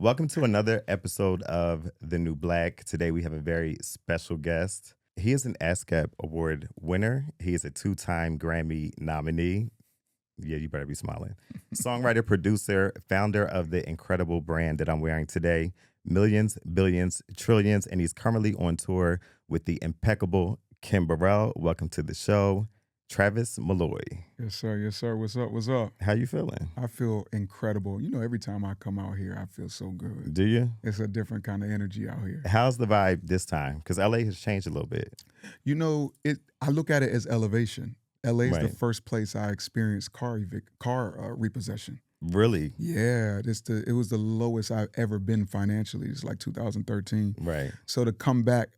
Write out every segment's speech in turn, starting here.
Welcome to another episode of The New Black. Today we have a very special guest. He is an ASCAP Award winner. He is a two-time Grammy nominee. Yeah, you better be smiling. Songwriter, producer, founder of the incredible brand that I'm wearing today, Millions, Billions, Trillions, and he's currently on tour with the impeccable Kim Burrell. Welcome to the show, Travis Malloy. Yes, sir. Yes, sir. What's up? What's up? How you feeling? I feel incredible. You know, every time I come out here, I feel so good. Do you? It's a different kind of energy out here. How's the vibe this time? Because LA has changed a little bit. You know, I look at it as elevation. LA is the Right. first place I experienced car repossession. Really? Yeah, it was the lowest I've ever been financially. It's like 2013. Right. So to come back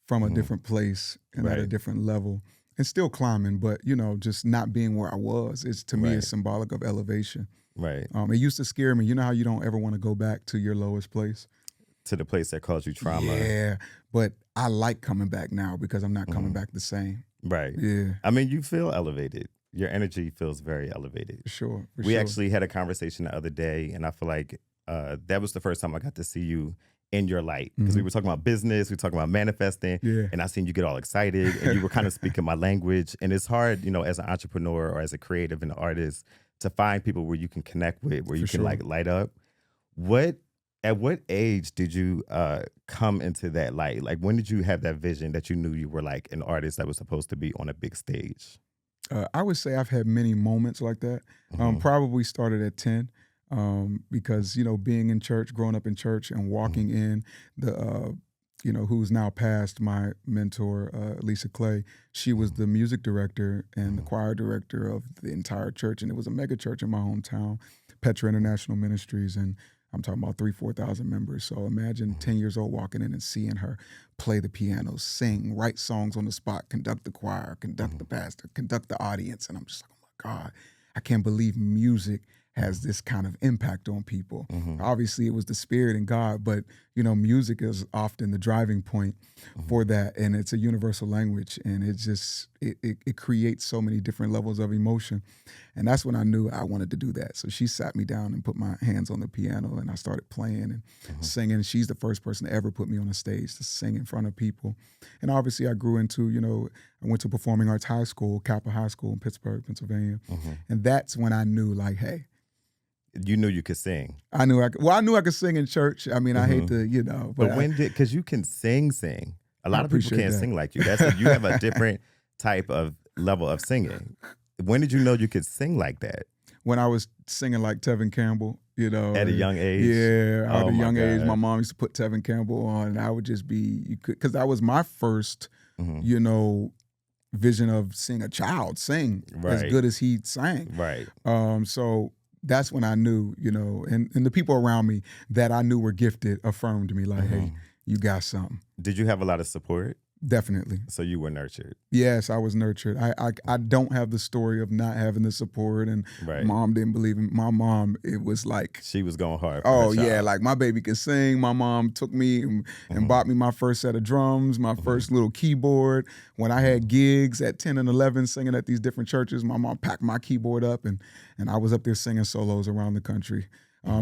from a Mhm. different place and at a Right. different level and still climbing, but you know, just not being where I was, it's to me Right. is symbolic of elevation. Right. It used to scare me. You know how you don't ever want to go back to your lowest place? To the place that caused you trauma. Yeah, but I like coming back now because I'm not coming Mhm. back the same. Right. Yeah, I mean, you feel elevated. Your energy feels very elevated. for sure. For We sure. actually had a conversation the other day, and I feel like that was the first time I got to see you in your light. Because we Mhm. were talking about business, we were talking about manifesting, Yeah. and I seen you get all excited, and you were kind of speaking my language. And it's hard, as an entrepreneur or as a creative and artist, to find people where you can connect with, where you For can sure. like light up. At what age did you come into that light? Like, when did you have that vision that you knew you were like an artist that was supposed to be on a big stage? I would say I've had many moments like that. Mhm. Probably started at 10 because, you know, being in church, growing up in church and walking in who's now passed, my mentor, Lisa Clay, she was the music director and the choir director of the entire church. And it was a mega church in my hometown, Petra International Ministries. And I'm talking about 4,000 members. So imagine 10 years old walking in and seeing her play the piano, sing, write songs on the spot, conduct the choir, conduct the pastor, conduct the audience. And I'm just like, oh my God, I can't believe music has this kind of impact on people. Mhm. Obviously, it was the spirit and God, but you know, music is often the driving point for that, and it's a universal language, and it creates so many different levels of emotion, and that's when I knew I wanted to do that. So she sat me down and put my hands on the piano, and I started playing and singing. She's the first person to ever put me on a stage to sing in front of people, and obviously I grew into, I went to Performing Arts High School, Kappa High School in Pittsburgh, Pennsylvania, and that's when I knew, like, hey. You knew you could sing. I knew I could sing in church. I mean, I hate to, But because you can sing. A lot of people appreciate can't that. sing like you. You have a different type of level of singing. When did you know you could sing like that? When I was singing like Tevin Campbell, At a young age? Yeah, at Oh a my young age, God. my mom used to put Tevin Campbell on, and I would just be, because that was my first, Mhm. vision of seeing a child sing as Right. good as he sang. Right. So that's when I knew, and the people around me that I knew were gifted affirmed me, like, hey, you got something. Did you have a lot of support? Definitely. So you were nurtured. Yes, I was nurtured. I don't have the story of not having the support, and Right. mom didn't believe in my mom. It was like, She was going hard for oh her yeah, child. like my baby can sing. My mom took me and bought me my first set of drums, my first little keyboard. When I had gigs at 10 and 11 singing at these different churches, my mom packed my keyboard up and I was up there singing solos around the country.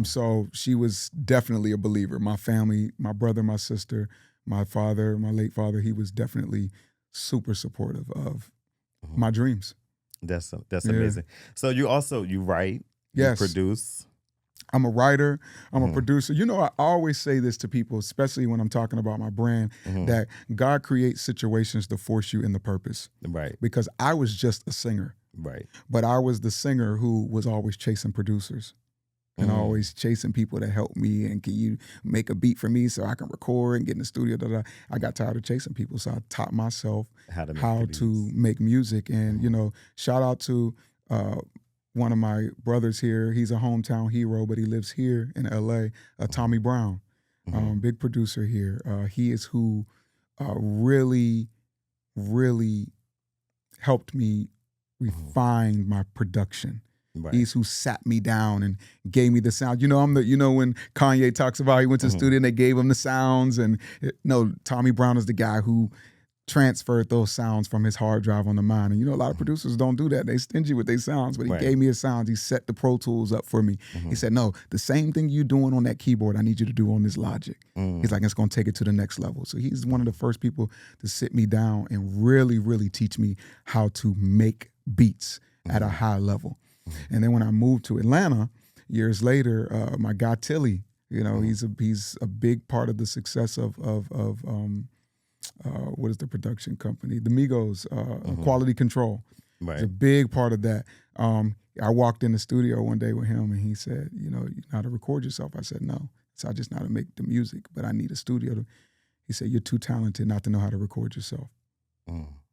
So she was definitely a believer. My family, my brother, my sister, my father, my late father, he was definitely super supportive of my dreams. That's Yeah. amazing. So you write, Yes. you produce. I'm a writer, I'm a producer. You know, I always say this to people, especially when I'm talking about my brand, that God creates situations to force you in the purpose. Right. Because I was just a singer, Right. but I was the singer who was always chasing producers and always chasing people to help me and can you make a beat for me so I can record and get in the studio. I got tired of chasing people, so I taught myself How to make how the to beats. make music. And shout out to one of my brothers here. He's a hometown hero, but he lives here in LA, Tommy Brown, big producer here. He is who really, really helped me refine my production. Right. He's who sat me down and gave me the sound. When Kanye talks about he went to the studio and they gave him the sounds, no, Tommy Brown is the guy who transferred those sounds from his hard drive on the mine. And a lot of producers don't do that. They stingy with their sounds, but he gave me his sounds. He set the Pro Tools up for me. He said, no, the same thing you're doing on that keyboard, I need you to do on this Logic. He's like, it's gonna take it to the next level. So he's one of the first people to sit me down and really, really teach me how to make beats at a high level. And then when I moved to Atlanta, years later, my guy Tilly, he's a big part of the success of what is the production company? The Migos, Quality Control. Right. It's a big part of that. I walked in the studio one day with him and he said, you know how to record yourself? I said, no. So I just know how to make the music, but I need a studio. He said, you're too talented not to know how to record yourself.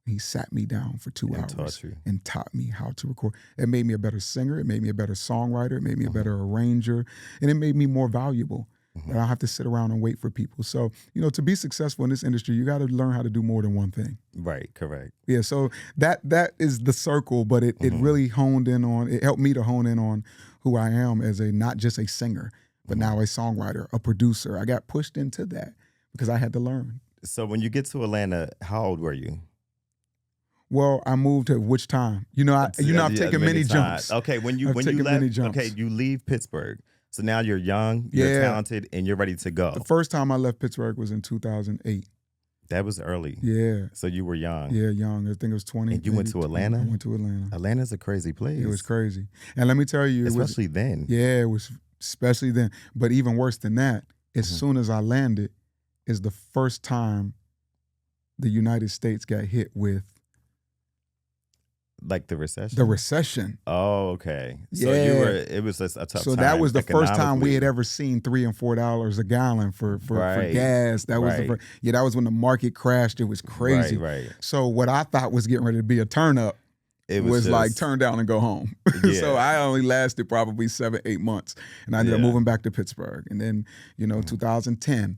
He sat me down for 2 hours and taught me how to record. It made me a better singer. It made me a better songwriter. It made me a better arranger. And it made me more valuable. I don't have to sit around and wait for people. So, to be successful in this industry, you got to learn how to do more than one thing. Right, correct. Yeah, so that is the circle, but it really it helped me to hone in on who I am as not just a singer, but now a songwriter, a producer. I got pushed into that because I had to learn. So when you get to Atlanta, how old were you? Well, I moved at which time? I've taken many jumps. Okay, when you left, okay, you leave Pittsburgh. So now you're young, you're talented, and you're ready to go. The first time I left Pittsburgh was in 2008. That was early. Yeah. So you were young. Yeah, young. I think it was 20. And you went to Atlanta? I went to Atlanta. Atlanta's a crazy place. It was crazy. And let me tell you. Especially then. Yeah, it was especially then. But even worse than that, as soon as I landed, is the first time the United States got hit with like the recession? The recession. Oh, okay. So it was a tough time. So that was the first time we had ever seen $3 and $4 a gallon for gas. That was the first. Yeah, that was when the market crashed. It was crazy. Right. So what I thought was getting ready to be a turn up, it was just like turn down and go home. Yeah. So I only lasted probably 7-8 months. And I ended up moving back to Pittsburgh. And then, 2010,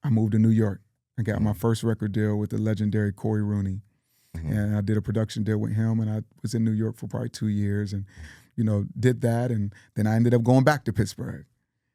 I moved to New York. I got my first record deal with the legendary Corey Rooney. And I did a production deal with him, and I was in New York for probably 2 years and, did that. And then I ended up going back to Pittsburgh.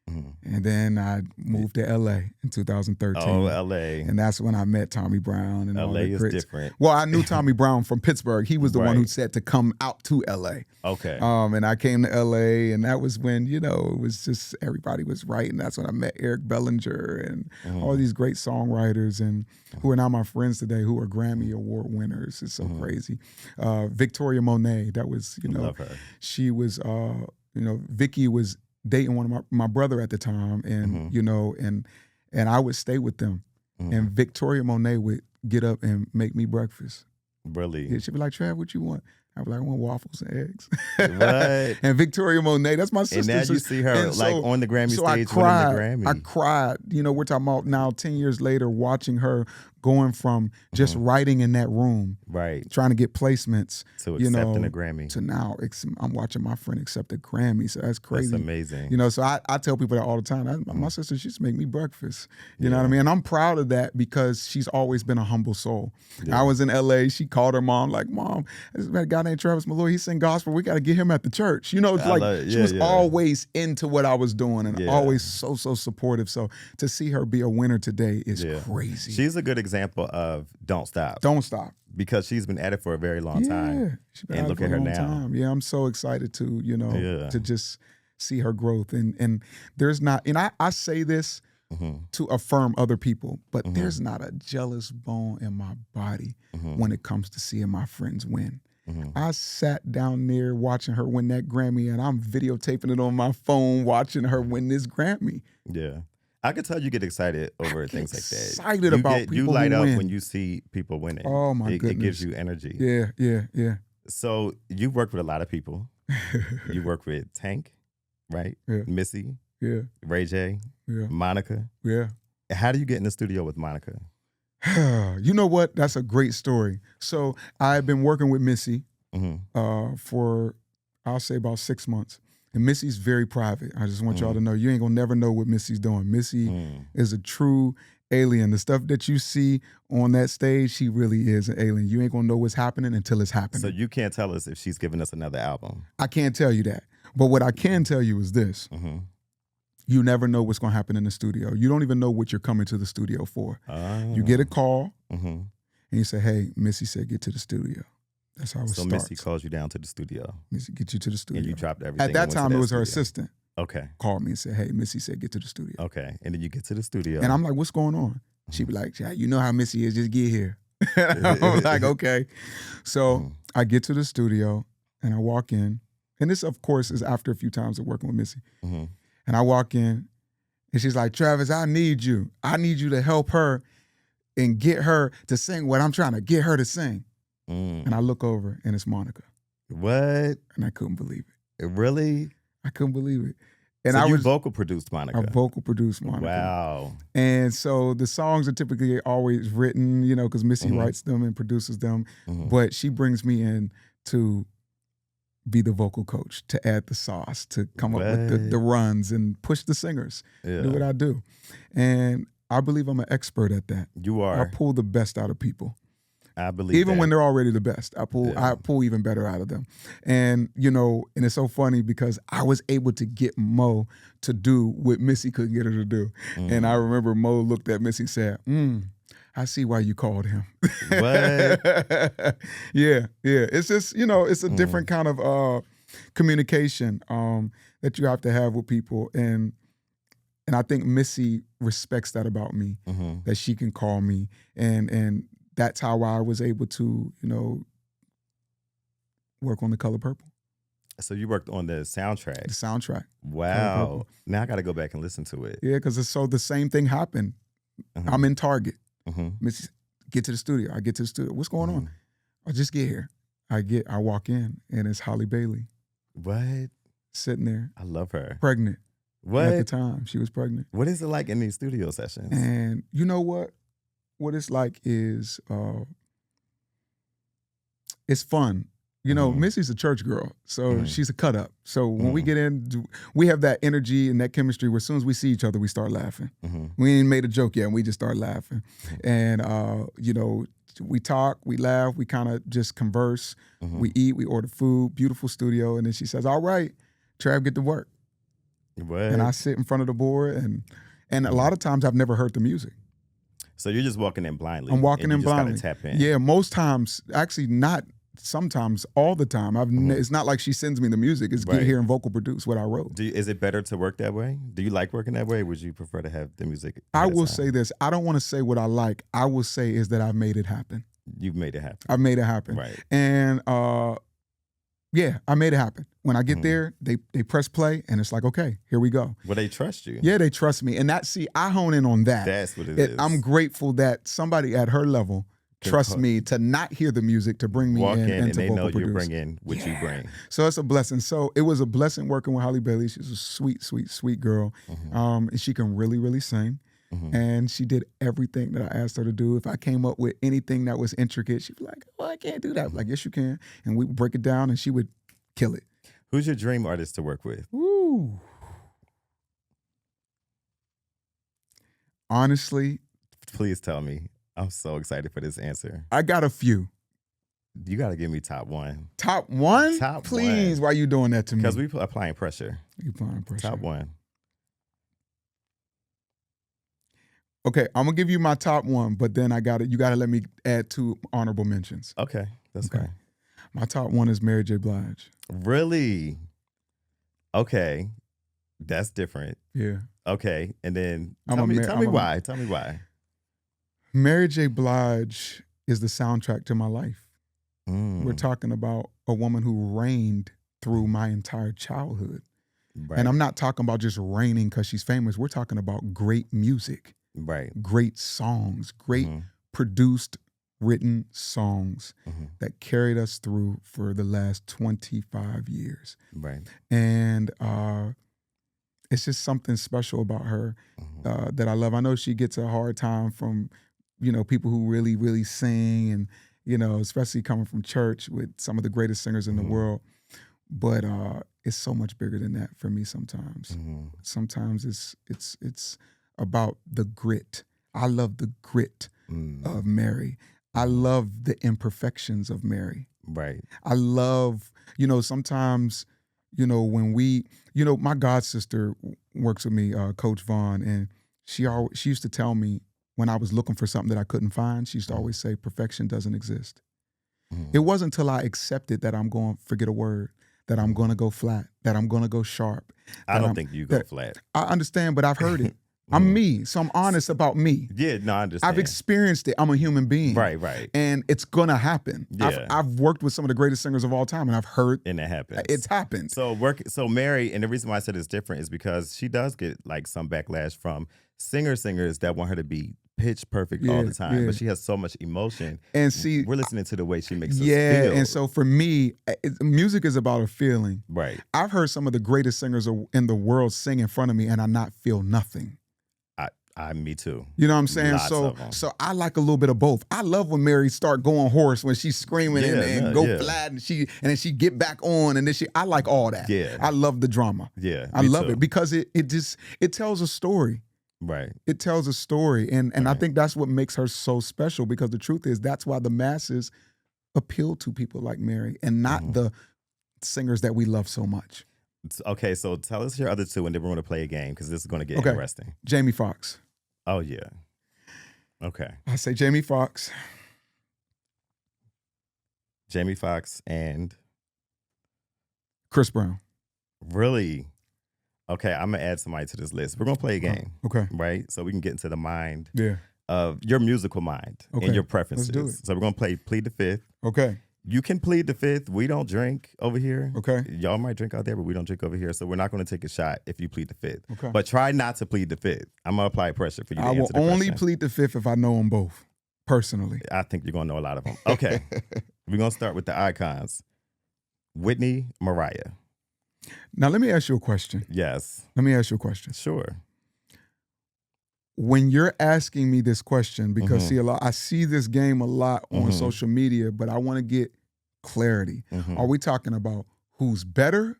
And then I moved to LA in 2013. Oh, LA. And that's when I met Tommy Brown and all LA the is grits. different. Well, I knew Tommy Brown from Pittsburgh. He was the one who said to come out to LA. Okay. And I came to LA, and that was when, it was just everybody was right. And that's when I met Eric Bellinger and all these great songwriters and who are now my friends today, who are Grammy Award winners. It's so crazy. Victoria Monet, that was, love her. She was, Vicky was dating one of my brother at the time, and and I would stay with them, and Victoria Monet would get up and make me breakfast. Really? Yeah, she'd be like, "Trav, what you want?" I'd be like, "I want waffles and eggs." Right. And Victoria Monet, that's my sister. And now you see her on the Grammy stage winning the Grammy. I cried. We're talking about now 10 years later, watching her going from just writing in that room, trying to get placements, to accepting a Grammy, to now I'm watching my friend accept a Grammy. So that's crazy. That's amazing. So I tell people that all the time. My sister, she used to make me breakfast. You know what I mean? And I'm proud of that because she's always been a humble soul. Yeah. I was in LA. She called her mom like, "Mom, there's a guy named Travis Malloy. He sing gospel. We got to get him at the church." It's like she was always into what I was doing and always so supportive. So to see her be a winner today is crazy. She's a good example of don't stop. Don't stop. Because she's been at it for a very long time. She's been and at look it for at a her long now. Time. Yeah, I'm so excited to, to just see her growth. And there's not, and I say this to affirm other people, but there's not a jealous bone in my body when it comes to seeing my friends win. I sat down there watching her win that Grammy, and I'm videotaping it on my phone, watching her win this Grammy. Yeah. I could tell you get excited over things like that. Excited about people You light who up win. when you see people winning. Oh my goodness. It gives you energy. Yeah. So you worked with a lot of people. You worked with Tank, right? Yeah. Missy. Yeah. Ray J. Yeah. Monica. Yeah. How do you get in the studio with Monica? You know what? That's a great story. So I've been working with Missy for, I'll say, about 6 months. And Missy's very private. I just want y'all to know, you ain't gonna never know what Missy's doing. Missy is a true alien. The stuff that you see on that stage, she really is an alien. You ain't gonna know what's happening until it's happening. So you can't tell us if she's giving us another album. I can't tell you that. But what I can tell you is this. You never know what's gonna happen in the studio. You don't even know what you're coming to the studio for. You get a call, and and you say, "Hey, Missy said get to the studio." That's how it So starts. Missy calls you down to the studio. Missy, get you to the studio. And you dropped everything. At that and went to time, it was her studio. assistant. Okay. Called me and said, "Hey, Missy said get to the studio." Okay. And then you get to the studio. And I'm like, "What's going on?" She'd be like, "Yeah, you know how Missy is, just get here." I'm like, "Okay." So I get to the studio and I walk in. And this, of course, is after a few times of working with Missy. And I walk in and she's like, "Travis, I need you. I need you to help her and get her to sing what I'm trying to get her to sing." And I look over and it's Monica. What? And I couldn't believe it. Really? I couldn't believe it. And so I you was vocal produced Monica. I vocal produced Monica. Wow. And so the songs are typically always written, you know, because Missy writes them and produces them. But she brings me in to be the vocal coach, to add the sauce, to come up with the runs and push the singers, do what I do. And I believe I'm an expert at that. You are. I pull the best out of people. I believe even that. when they're already the best, I pull even better out of them. And you know, and it's so funny because I was able to get Mo to do what Missy couldn't get her to do. And I remember Mo looked at Missy and said, "I see why you called him." What? Yeah. It's just, you know, it's a different kind of communication that you have to have with people. And I think Missy respects that about me, that she can call me, and that's how I was able to, you know, work on The Color Purple. So you worked on the soundtrack. The soundtrack. Wow. Now I got to go back and listen to it. Yeah, because the same thing happened. I'm in Target. Missy, get to the studio. I get to the studio. What's going on? I just get here. I walk in and it's Holly Bailey. What? Sitting there. I love her. Pregnant. What? At the time, she was pregnant. What is it like in these studio sessions? And you know what? What it's like is it's fun. You know, Missy's a church girl, so she's a cut up. So when we get in, we have that energy and that chemistry where as soon as we see each other, we start laughing. We ain't made a joke yet, and we just start laughing. And, you know, we talk, we laugh, we kind of just converse. We eat, we order food, beautiful studio. And then she says, "All right, Trav, get to work." What? And I sit in front of the board, and a lot of times I've never heard the music. So you're just walking in blindly. I'm walking in blindly. Just gotta tap in. Yeah, most times, actually not sometimes, all the time. It's not like she sends me the music. It's get here and vocal produce what I wrote. Is it better to work that way? Do you like working that way? Or would you prefer to have the music? I will say this. I don't want to say what I like. I will say is that I've made it happen. You've made it happen. I've made it happen. Right. And yeah, I made it happen. When I get there, they press play and it's like, okay, here we go. Well, they trust you. Yeah, they trust me. And I hone in on that. That's what it is. I'm grateful that somebody at her level trusts me to not hear the music, to bring me Walk in and and to they vocal know produce. you're bringing what you bring. So it's a blessing. So it was a blessing working with Holly Bailey. She's a sweet, sweet, sweet girl. And she can really, really sing. And she did everything that I asked her to do. If I came up with anything that was intricate, she'd be like, "Oh, I can't do that." I'm like, "Yes, you can." And we would break it down and she would kill it. Who's your dream artist to work with? Woo. Honestly. Please tell me. I'm so excited for this answer. I got a few. You got to give me top one. Top one? Top Please, one. why are you doing that to me? Because we applying pressure. You applying pressure. Top one. Okay, I'm gonna give you my top one, but then you gotta let me add 2 honorable mentions. Okay, that's fine. My top one is Mary J. Blige. Really? Okay, that's different. Yeah. Okay, and then tell me why. Tell me why. Mary J. Blige is the soundtrack to my life. We're talking about a woman who reigned through my entire childhood. Right. And I'm not talking about just reigning because she's famous. We're talking about great music. Right. Great songs, great produced, written songs that carried us through for the last 25 years. Right. And it's just something special about her that I love. I know she gets a hard time from, you know, people who really, really sing and, you know, especially coming from church with some of the greatest singers in the world. But it's so much bigger than that for me sometimes. Sometimes it's about the grit. I love the grit of Mary. I love the imperfections of Mary. Right. I love, you know, sometimes, you know, when my god sister works with me, Coach Vaughn, and she used to tell me, when I was looking for something that I couldn't find, she used to Mhm. always say, perfection doesn't exist. It Mhm. wasn't until I accepted that I'm going, forget a word, that I'm Mhm. going to go flat, that I'm going to go sharp, I that don't think you go that flat. I understand, but I've heard it. I'm Mhm. me, so I'm honest about me. Yeah, no, I I've understand. experienced it. I'm a human being. Right, right. And it's gonna happen. Yeah. I've worked with some of the greatest singers of all time, and I've heard And it happens. it's happened. So Mary, and the reason why I said it's different is because she does get like some backlash from singers that want her to be pitch perfect all Yeah, the time, yeah. but she has so much emotion. And see, We're listening to the way she makes us yeah, feel. and so for me, music is about a feeling. Right. I've heard some of the greatest singers in the world sing in front of me, and I not feel nothing. Me too. You know what I'm saying? Lots of 'em. So I like a little bit of both. I love when Mary start going hoarse, when she's screaming and go flat, and then she get back on, and then I like all that. Yeah. I love the drama. Yeah, I me love too. it because it tells a story. Right. It tells a story, and I Right. think that's what makes her so special, because the truth is that's why the masses appeal to people like Mary and not Mhm. the singers that we love so much. Okay, so tell us your other two, and then we're going to play a game because this is going to get Okay. interesting. Jamie Foxx. Oh yeah. Okay. I say Jamie Foxx. Jamie Foxx and Chris Brown. really. Okay, I'm gonna add somebody to this list. We're gonna play a game, Okay. right? So we can get into the mind Yeah. of your musical mind Okay, and your preferences. let's do it. So we're gonna play plead the fifth. Okay. You can plead the fifth. We don't drink over here. Okay. Y'all might drink out there, but we don't drink over here. So we're not going to take a shot if you plead the fifth. Okay. But try not to plead the fifth. I'm going to apply pressure for you to I will answer the only question. plead the fifth if I know them both personally. I think you're going to know a lot of them. Okay. We're going to start with the icons. Whitney, Mariah. Now let me ask you a question. Yes. Let me ask you a question. Sure. When you're asking me this question, because Mhm. I see this game a lot on Mhm. social media, but I want to get clarity. Mhm. Are we talking about who's better,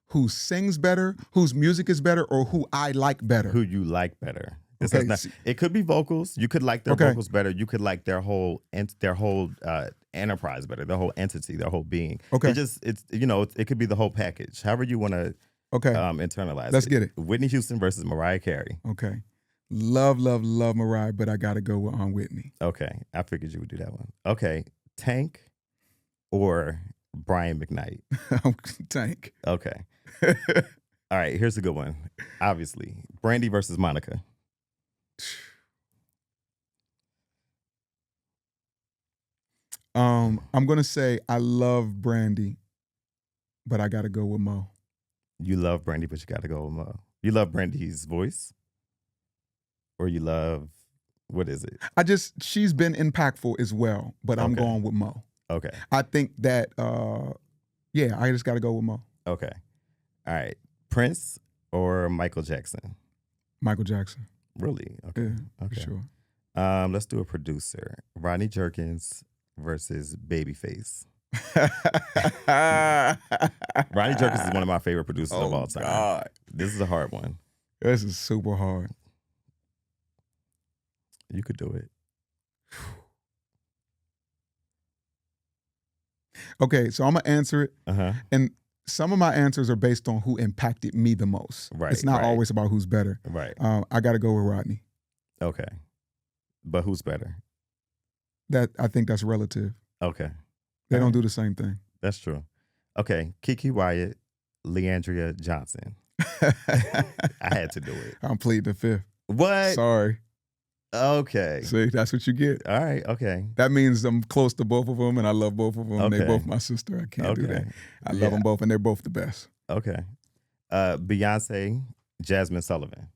who sings better, whose music is better, or who I like better? Who you like better. This Okay, has it could be vocals. You could like their Okay. vocals better. You could like their whole enterprise better, their whole entity, their whole being. Okay. It could be the whole package. However you want to Okay. internalize Let's it. get it. Whitney Houston versus Mariah Carey. Okay. Love, love, love Mariah, but I got to go with Whitney. Okay. I figured you would do that one. Okay. Tank or Brian McKnight. Tank. Okay. All right. Here's a good one. Obviously. Brandy versus Monica. I'm gonna say I love Brandy, but I got to go with Mo. You love Brandy, but you got to go with Mo. You love Brandy's voice? Or you love, what is it? She's been impactful as well, but I'm Okay. going with Mo. Okay. I think that, I just got to go with Mo. Okay. All right. Prince or Michael Jackson? Michael Jackson. Really? Okay. Yeah, Okay. for sure. Let's do a producer. Rodney Jerkins versus Babyface. Rodney Jerkins is one of my favorite producers of all time. God. This is a hard one. This is super hard. You could do it. Okay, so I'm going to answer it. Uh-huh. And some of my answers are based on who impacted me the most. Right, It's not right. always about who's better. Right. I got to go with Rodney. Okay. But who's better? I think that's relative. Okay. They All don't right. do the same thing. That's true. Okay. Kiki Wyatt, Leandria Johnson. I had to do it. I'm pleading the fifth. What? Sorry. Okay. See, that's what you get. All right. Okay. That means I'm close to both of them, and I love both of them. Okay. They're both my sister. I can't do that. I love Yeah. them both, and they're both the best. Okay. Beyonce, Jasmine Sullivan.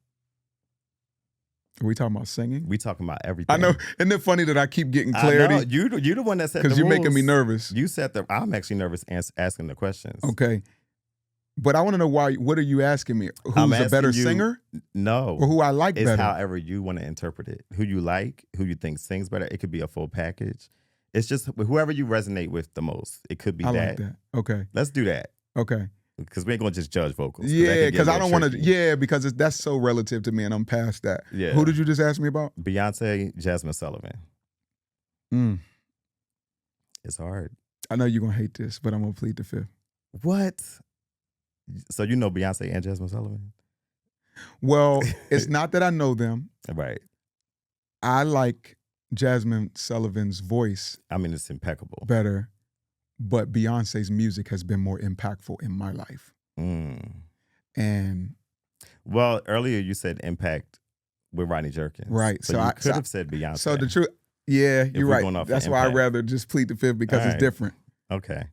Are we talking about singing? We talking about everything. I know. Isn't it funny that I keep getting I know. clarity? You the one that said the Because you're making me rules. nervous. You said the. I'm actually nervous asking the questions. Okay. But I want to know why. What are you asking me? I'm Who's a better asking you- singer, No. or who I like It's better? however you want to interpret it. Who you like, who you think sings better. It could be a full package. It's just whoever you resonate with the most. It could be I that. like that. Okay. Let's do that. Okay. Because we ain't gonna just judge vocals. that Yeah, can get because a I little don't want to. tricky. Yeah, because that's so relative to me, and I'm past that. Yeah. Who did you just ask me about? Beyonce, Jasmine Sullivan. Mm. It's hard. I know you're gonna hate this, but I'm gonna plead the fifth. What? So you know Beyonce and Jasmine Sullivan? Well, it's not that I know them. Right. I like Jasmine Sullivan's voice I mean, it's impeccable. better, but Beyonce's music has been more impactful in my life. Mm. And Well, earlier you said impact with Rodney Jerkins. right, So you could have said Beyonce. so the truth, yeah, you're we're right. going off That's of why I'd impact. rather just plead the fifth because All it's right. different. Okay.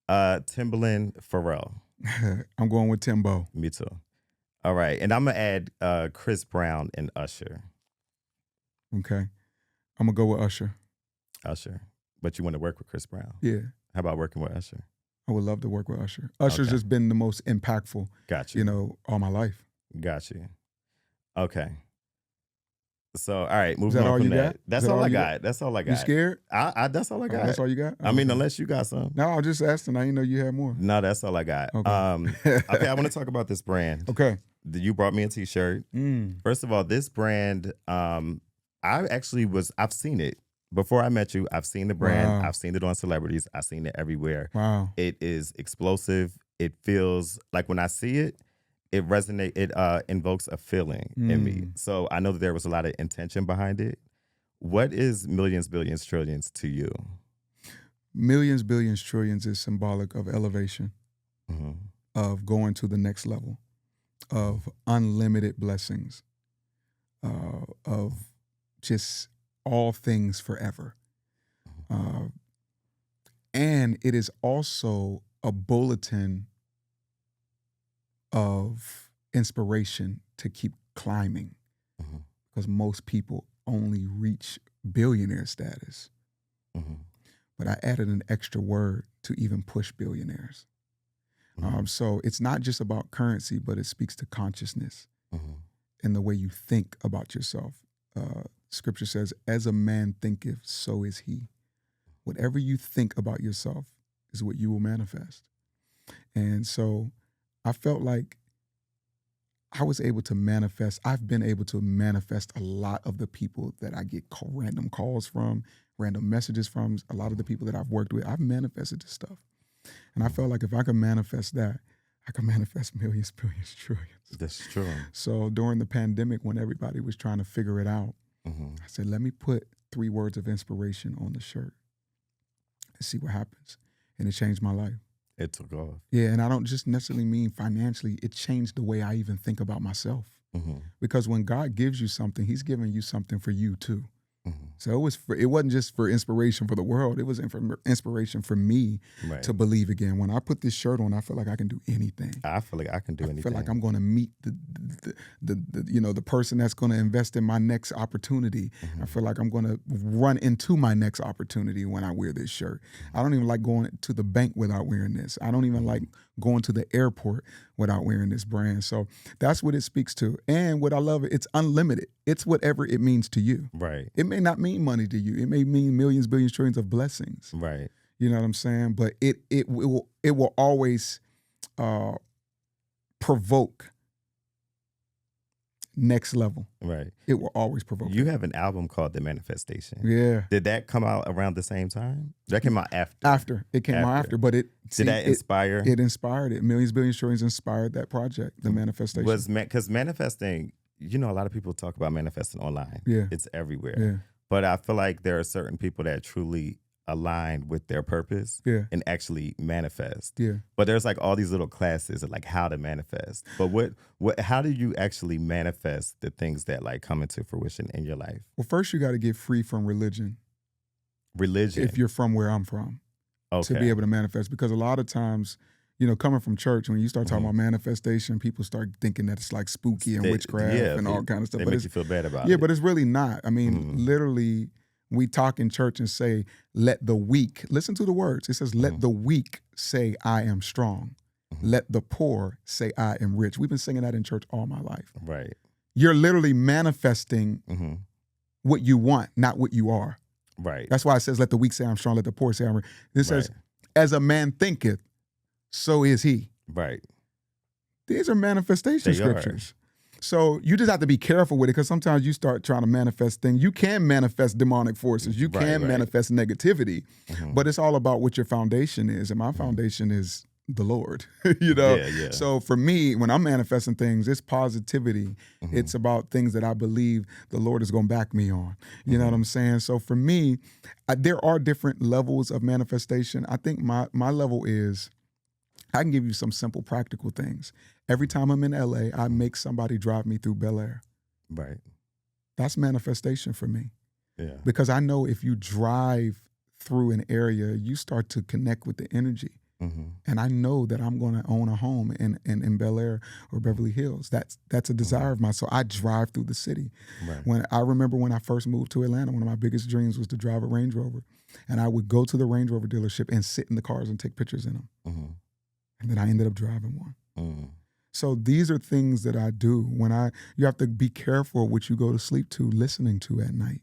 Timbaland, Pharrell. I'm going with Timbo. Me too. All right. And I'm going to add Chris Brown and Usher. Okay, I'm gonna go with Usher. Usher. But you want to work with Chris Brown. Yeah, How about working with Usher? I would love to work with Usher. Usher's Okay. just been the most impactful, Got you. you know, all my life. Got you. Okay. So, all right, Is moving that on all from you that. got? That's Is that all I you got. That's all I got. You scared? That's all I Oh, got. that's all you got? I mean, Okay. unless you got some. No, I just asked and I didn't know you had more. No, that's all I got. Okay. Okay, I want to talk about this brand. Okay. You brought me a t-shirt. First of all, this brand, I've seen it. Before I met you, I've seen the brand. Wow. I've seen it on celebrities. I've seen it everywhere. Wow. It is explosive. It feels like when I see it, it resonates, it invokes a feeling in me. So I know that there was a lot of intention behind it. What is millions, billions, trillions to you? Millions, billions, trillions is symbolic of elevation, of going to the next level, of unlimited blessings, of just all things forever. And it is also a bulletin of inspiration to keep climbing, because most people only reach billionaire status. But I added an extra word to even push billionaires. So it's not just about currency, but it speaks to consciousness and the way you think about yourself. Scripture says, as a man thinketh, so is he. Whatever you think about yourself is what you will manifest. And so I felt like I was able to manifest. I've been able to manifest a lot of the people that I get random calls from, random messages from. A lot of the people that I've worked with, I've manifested this stuff. And I felt like if I could manifest that, I could manifest millions, billions, trillions. That's true. So during the pandemic, when everybody was trying to figure it out, I said, let me put 3 words of inspiration on the shirt and see what happens. And it changed my life. It took off. Yeah, and I don't just necessarily mean financially. It changed the way I even think about myself. Because when God gives you something, he's giving you something for you too. So it wasn't just for inspiration for the world. It was inspiration for me to believe again. When I put this shirt on, I feel like I can do anything. I feel like I can do anything. I feel like I'm going to meet the person that's going to invest in my next opportunity. I feel like I'm going to run into my next opportunity when I wear this shirt. I don't even like going to the bank without wearing this. I don't even like going to the airport without wearing this brand. So that's what it speaks to. And what I love, it's unlimited. It's whatever it means to you. Right. It may not mean money to you. It may mean millions, billions, trillions of blessings. Right. You know what I'm saying? But it will always provoke next level. Right. It will always provoke. You have an album called The Manifestation. Yeah. Did that come out around the same time? That came out after. It came out after, but did that inspire? It inspired it. Millions, billions, trillions inspired that project, The Manifestation. Because manifesting, a lot of people talk about manifesting online. Yeah. It's everywhere. Yeah. But I feel like there are certain people that truly align with their purpose and actually manifest. Yeah. But there's like all these little classes of like how to manifest. But how do you actually manifest the things that like come into fruition in your life? Well, first you got to get free from religion. Religion. If you're from where I'm from. Okay. To be able to manifest. Because a lot of times, coming from church, when you start talking about manifestation, people start thinking that it's like spooky and witchcraft and all kind of stuff. They but make you feel bad about it. Yeah, but it's really not. I mean, literally, we talk in church and say, let the weak, listen to the words. It says, let the weak say, I am strong. Let the poor say, I am rich. We've been singing that in church all my life. Right. You're literally manifesting what you want, not what you are. Right. That's why it says, let the weak say, I'm strong. Let the poor say, I'm rich. This says, as a man thinketh, so is he. Right. These are manifestation scriptures. So you just have to be careful with it, because sometimes you start trying to manifest things. You can manifest demonic forces. You can manifest negativity, but it's all about what your foundation is. And my foundation is the Lord, you know? Yeah, yeah. So for me, when I'm manifesting things, it's positivity. It's about things that I believe the Lord is going to back me on. You know what I'm saying? So for me, there are different levels of manifestation. I think my level is, I can give you some simple practical things. Every time I'm in LA, I make somebody drive me through Bel Air. Right. That's manifestation for me. Yeah. Because I know if you drive through an area, you start to connect with the energy. And I know that I'm going to own a home in Bel Air or Beverly Hills. That's a desire of mine. So I drive through the city. Right. I remember when I first moved to Atlanta, one of my biggest dreams was to drive a Range Rover. And I would go to the Range Rover dealership and sit in the cars and take pictures in them. And then I ended up driving one. So these are things that I do you have to be careful what you go to sleep to listening to at night.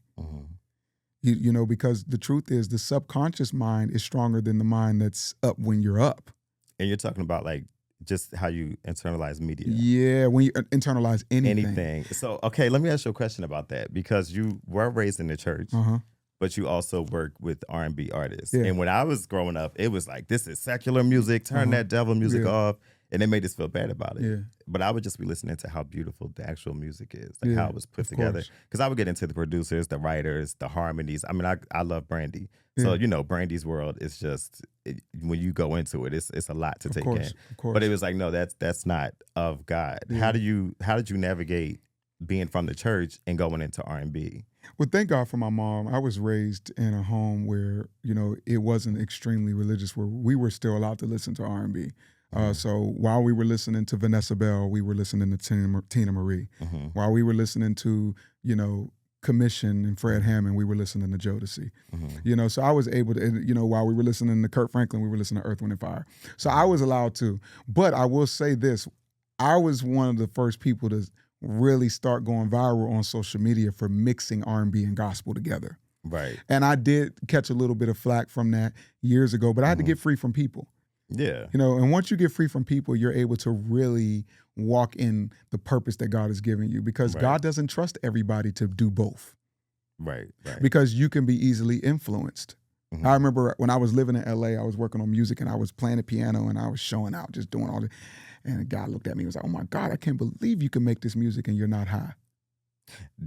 You know, because the truth is the subconscious mind is stronger than the mind that's up when you're up. And you're talking about like just how you internalize media. Yeah, when you internalize anything. So, okay, let me ask you a question about that, because you were raised in the church, but you also work with R&B artists. Yeah. And when I was growing up, it was like, this is secular music, turn that devil music off. And they made us feel bad about it. Yeah. But I would just be listening to how beautiful the actual music is, like how it was put together. Because I would get into the producers, the writers, the harmonies. I mean, I love Brandy. So, you know, Brandy's world is just, when you go into it, it's a lot to take in. Of course. But it was like, no, that's not of God. How did you navigate being from the church and going into R&B? Well, thank God for my mom. I was raised in a home where, you know, it wasn't extremely religious, where we were still allowed to listen to R&B. So while we were listening to Vanessa Bell, we were listening to Tina Marie. While we were listening to, you know, Commission and Fred Hammond, we were listening to Jodeci. You know, so I was able to, you know, while we were listening to Kirk Franklin, we were listening to Earth, Wind & Fire. So I was allowed to. But I will say this, I was one of the first people to really start going viral on social media for mixing R&B and gospel together. Right. And I did catch a little bit of flack from that years ago, but I had to get free from people. Yeah. You know, and once you get free from people, you're able to really walk in the purpose that God has given you, because God doesn't trust everybody to do both. Right. Because you can be easily influenced. I remember when I was living in LA, I was working on music and I was playing the piano and I was showing out, just doing all this. And a guy looked at me and was like, "Oh my God, I can't believe you can make this music and you're not high."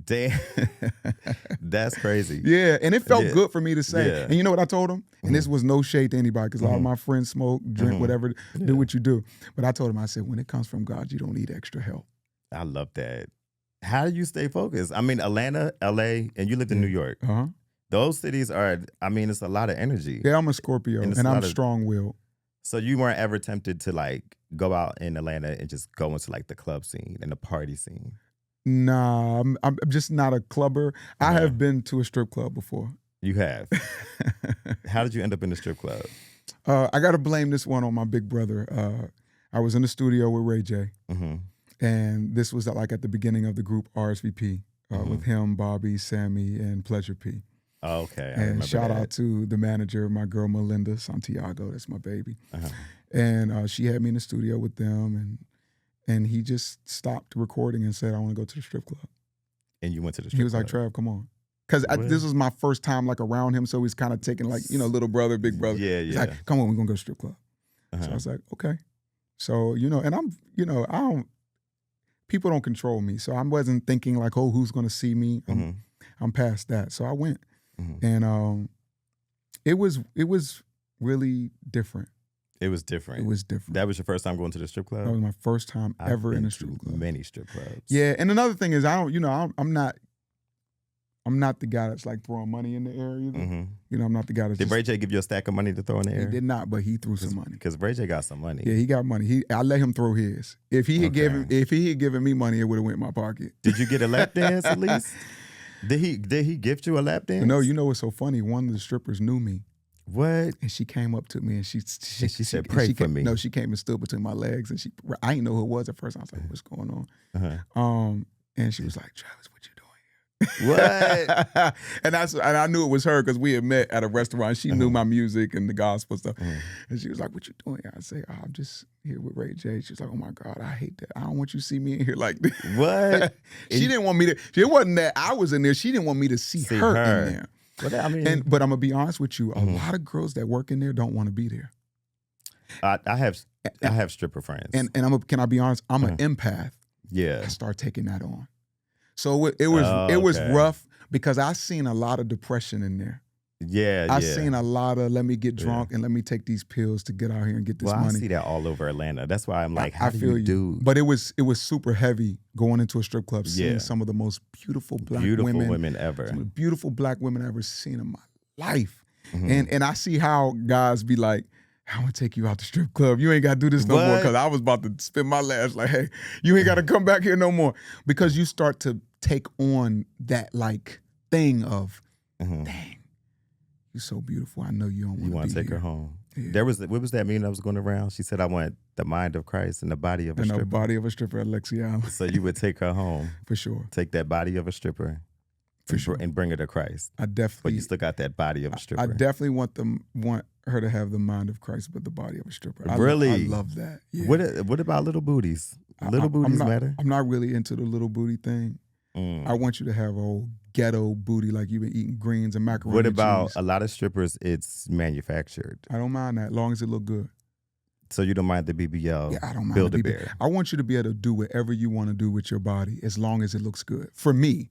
Damn. That's crazy. Yeah, and it felt good for me to say. Yeah. And you know what I told him? And this was no shade to anybody, because a lot of my friends smoke, drink, whatever, do what you do. But I told him, I said, when it comes from God, you don't need extra help. I love that. How do you stay focused? I mean, Atlanta, LA, and you lived in New York. Those cities are, I mean, it's a lot of energy. Yeah, I'm a Scorpio, and I'm strong-willed. So you weren't ever tempted to like go out in Atlanta and just go into like the club scene and the party scene? Nah, I'm just not a clubber. I have been to a strip club before. You have? How did you end up in the strip club? I got to blame this one on my big brother. I was in the studio with Ray J, and this was like at the beginning of the group RSVP with him, Bobby, Sammy, and Pleasure P. Oh, okay. I And remember shout that. out to the manager, my girl Melinda Santiago. That's my baby. And she had me in the studio with them, and he just stopped recording and said, "I want to go to the strip club." And you went to the strip club? He was like, "Trav, come on." Because this was my first time like around him, so he's kind of taking like, you know, little brother, big brother. Yeah, He's yeah. like, "Come on, we're going to go to the strip club." So I was like, okay. So, you know, and I'm, you know, people don't control me. So I wasn't thinking like, oh, who's going to see me? I'm past that. So I went. And it was really different. It was different. It was different. That was your first time going to the strip club? That was my first time ever I've in been a strip to club. many strip clubs. Yeah, and another thing is I'm not the guy that's like throwing money in the air either. You know, I'm not the guy that's Did Ray J give you a stack of money to throw in the air? He did not, but he threw some money. Because Ray J got some money. Yeah, he got money. I let him throw his. If he had given me money, it would have went in my pocket. Did you get a lap dance at least? Did he gift you a lap dance? No, you know what's so funny? One of the strippers knew me. What? And she came up to me and she said, "Pray for me." No, she came and stood between my legs, and I didn't know who it was at first. I was like, "What's going on?" And she was like, "Travis, what you doing?" What? and I knew it was her because we had met at a restaurant. She knew my music and the gospel stuff. And she was like, "What you doing?" I say, "Oh, I'm just here with Ray J." She was like, "Oh my God, I hate that. I don't want you to see me in here like this." What? She didn't want me to. It wasn't that I was in there. She didn't want me to see her in there. Well, I mean, But I'm gonna be honest with you. A lot of girls that work in there don't want to be there. I have stripper friends. And can I be honest? I'm an empath. Yeah. I start taking that on. So it was okay. rough because I seen a lot of depression in there. Yeah, I seen a lot of let me get drunk and let me take these pills to get out here and get this money. I see that all over Atlanta. That's why I'm like, how do you do? But it was super heavy going into a strip club, seeing some of the most beautiful black women ever. Some of the beautiful black women I've ever seen in my life. And I see how guys be like, I want to take you out the strip club. You ain't got to do this no more, because I was about to spend my last like, hey, you ain't got to come back here no more. Because you start to take on that like thing of, dang, you're so beautiful. I know you don't want to be You want to take here. her home. Yeah. What was that meme that was going around? She said, I want the mind of Christ and the body of a stripper. And the body of a stripper at Lexi Island. So you would take her home. For sure. Take that body of a stripper. For sure. And bring her to Christ. I definitely. But you still got that body of a stripper. I definitely want her to have the mind of Christ, but the body of a stripper. Really? I love that. Yeah. What about little booties? Little booties matter? I'm not really into the little booty thing. I want you to have a old ghetto booty like you've been eating greens and macaroni. What about cheese. a lot of strippers? It's manufactured. I don't mind that, as long as it look good. So you don't mind the BBL? Yeah, I don't mind Build-A-Bear. I want you to be able to do whatever you want to do with your body, as long as it looks good. For me.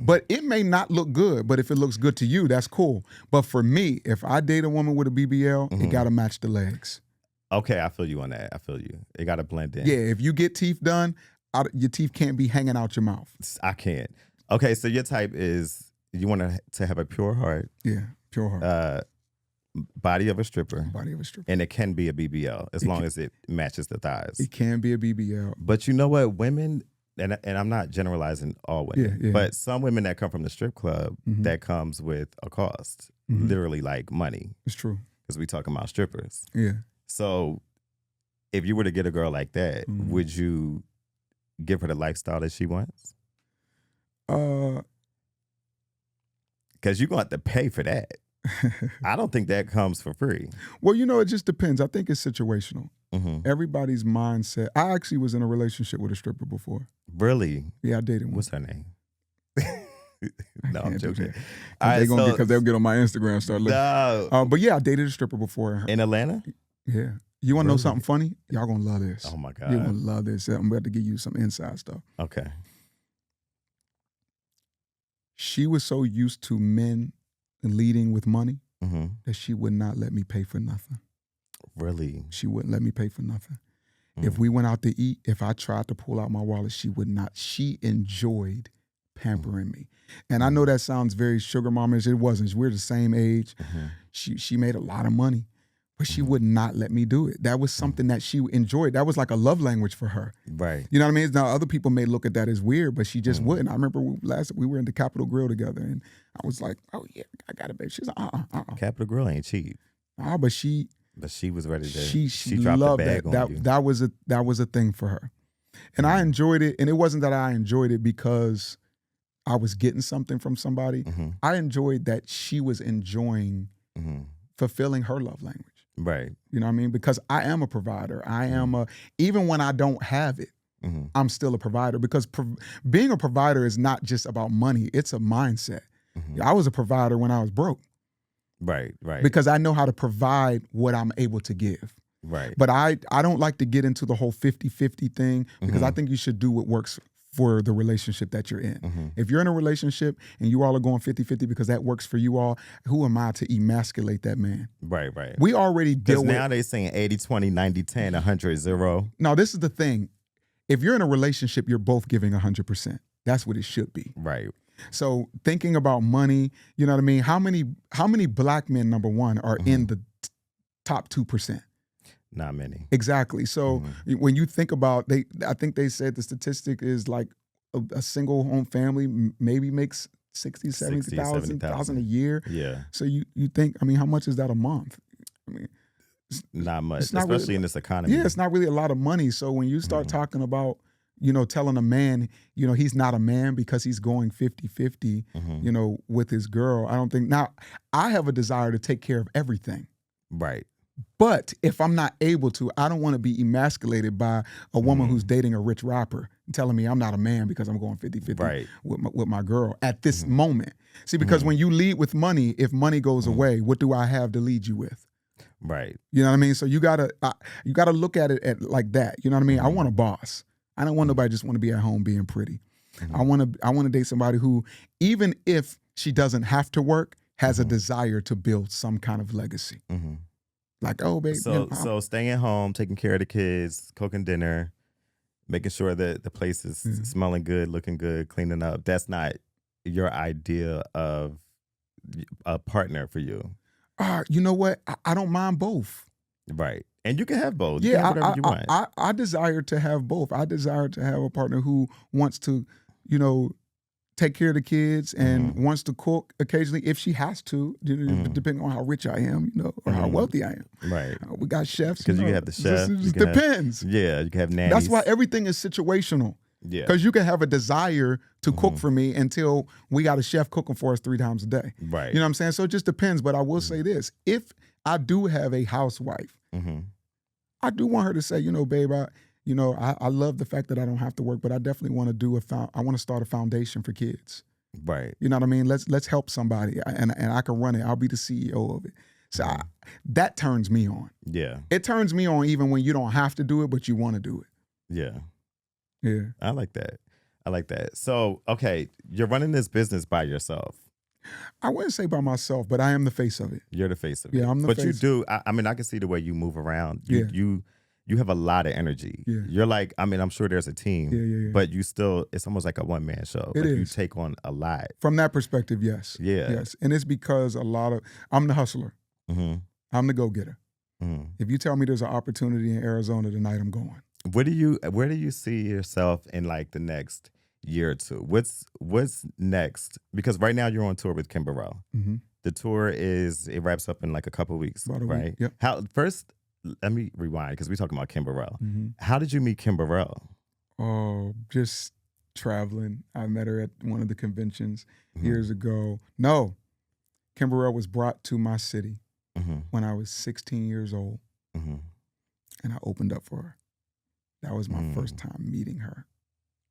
But it may not look good, but if it looks good to you, that's cool. But for me, if I date a woman with a BBL, it got to match the legs. Okay, I feel you on that. I feel you. It got to blend in. Yeah, if you get teeth done, your teeth can't be hanging out your mouth. I can't. Okay, so your type is, you want to have a pure heart. Yeah, pure heart. Body of a stripper. Body of a stripper. And it can be a BBL as long as it matches the thighs. It can be a BBL. But you know what? Women, and I'm not generalizing all women, but some women that come from the strip club, that comes with a cost. Literally like money. It's true. Because we talking about strippers. Yeah. So if you were to get a girl like that, would you give her the lifestyle that she wants? Because you're going to have to pay for that. I don't think that comes for free. Well, it just depends. I think it's situational. Everybody's mindset. I actually was in a relationship with a stripper before. Really? Yeah, I dated one. What's her name? No, I'm joking. Because they'll get on my Instagram and start looking. No. But yeah, I dated a stripper before. In Atlanta? Yeah. You want to know something funny? Y'all going to love this. Oh, my God. You're going to love this. I'm about to give you some inside stuff. Okay. She was so used to men leading with money that she would not let me pay for nothing. Really? She wouldn't let me pay for nothing. If we went out to eat, if I tried to pull out my wallet, she would not. She enjoyed pampering me. And I know that sounds very sugar mama-ish. It wasn't. We're the same age. She made a lot of money, but she would not let me do it. That was something that she enjoyed. That was like a love language for her. Right. You know what I mean? Now, other people may look at that as weird, but she just wouldn't. I remember we were in the Capitol Grill together, and I was like, oh, yeah, I got it, babe. She's like, Capitol Grill ain't cheap. But she was ready to. She dropped loved the bag that. on you. That was a thing for her, and I enjoyed it. And it wasn't that I enjoyed it because I was getting something from somebody. I enjoyed that she was enjoying fulfilling her love language. Right. You know what I mean? Because I am a provider. I am even when I don't have it, I'm still a provider, because being a provider is not just about money. It's a mindset. I was a provider when I was broke. Right. Because I know how to provide what I'm able to give. Right. But I don't like to get into the whole 50-50 thing, because I think you should do what works for the relationship that you're in. If you're in a relationship and you all are going 50-50 because that works for you all, who am I to emasculate that man? Right. We already deal with... Because now they're saying 80-20, 90-10, 100-0. No, this is the thing. If you're in a relationship, you're both giving 100%. That's what it should be. Right. So thinking about money, you know what I mean? How many black men, number one, are in the top 2%? Not many. Exactly. So when you think about, I think they said the statistic is like a single home family maybe makes 70,000 a year. Yeah. So you think, I mean, how much is that a month? I mean, not much, it's not especially really, in this economy. Yeah, it's not really a lot of money. So when you start talking about, telling a man, he's not a man because he's going 50-50, with his girl, I don't think, now I have a desire to take care of everything. Right. But if I'm not able to, I don't want to be emasculated by a woman who's dating a rich rapper and telling me I'm not a man because I'm going 50-50 with my girl at this moment. See, because when you lead with money, if money goes away, what do I have to lead you with? Right. You know what I mean? So you gotta look at it at like that. You know what I mean? I Mhm. want a boss. I don't want nobody just want to be at home being pretty. Mhm. I want to date somebody who, even if she doesn't have to work, has a Mhm. desire to build some kind of legacy. Mhm. Like, oh, babe, you know, So staying at home, taking care of the kids, cooking dinner, making sure that the place is yeah. smelling good, looking good, cleaning up. That's not your idea of a partner for you. You know what? I don't mind both. Right. And you can have both. You can have Yeah, whatever you want. I desire to have both. I desire to have a partner who wants to, you know, take care of the kids and Mhm. wants to cook occasionally if she has to, Mhm. depending on how rich I am, you know, or how Mhm. wealthy I am. Right. We got chefs, Because you can have the chef. It You just can have, depends. yeah, you can have nannies. That's why everything is situational. Yeah. Because you can have a desire to cook Mhm. for me until we got a chef cooking for us 3 times a day. Right. You know what I'm saying? So it just depends. But I will Mhm. say this: if I do have a housewife, Mhm. I do want her to say, you know, babe, I love the fact that I don't have to work, but I definitely want to I want to start a foundation for kids. Right. You know what I mean? Let's help somebody, and I can run it. I'll be the CEO of it. So Mhm. that turns me on. Yeah. It turns me on even when you don't have to do it, but you want to do it. Yeah. Yeah. I like that. I like that. So, okay, you're running this business by yourself. I wouldn't say by myself, but I am the face of it. You're the face of Yeah, it. I'm the But you face. do. I mean, I can see the way you move around. Yeah. You have a lot of energy. Yeah. You're like, I mean, I'm sure there's a team. Yeah. But you still, it's almost like a one man show. It like you is. take on a lot. From that perspective, yes. Yeah. Yes. And it's because I'm the hustler. Mm-hmm. I'm the go-getter. Mm-hmm. If you tell me there's an opportunity in Arizona tonight, I'm going. Where do you see yourself in like the next year or two? What's next? Because right now you're on tour with Kim Burrell. Mm-hmm. The tour it wraps up in like a couple of weeks, About a right? week. Yep. How first? Let me rewind because we're talking about Kim Burrell. Mm-hmm. How did you meet Kim Burrell? Oh, just traveling. I met her at one of the conventions Mhm. years ago. No, Kim Burrell was brought to my city Mhm. when I was 16 years old, Mhm. and I opened up for her. That was my first Mm. time meeting her.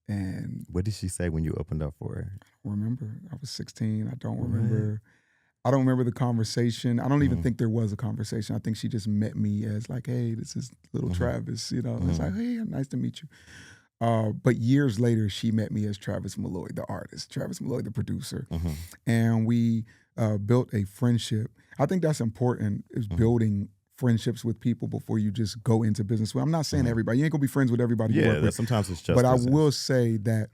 And What did she say when you opened up for her? I remember I was 16. I don't What? remember. I don't remember the conversation. I don't even Mhm. think there was a conversation. I think she just met me as like, hey, this is little Mhm. Travis. You know, it's like, Mhm. hey, nice to meet you. But years later, she met me as Travis Malloy, the artist, Travis Malloy, the producer. Mhm. And we built a friendship. I think that's important, is Mhm. building friendships with people before you just go into business. Well, I'm not saying Mhm. everybody. You ain't gonna be friends with everybody you Yeah, work that with. sometimes it's just But I business. will say that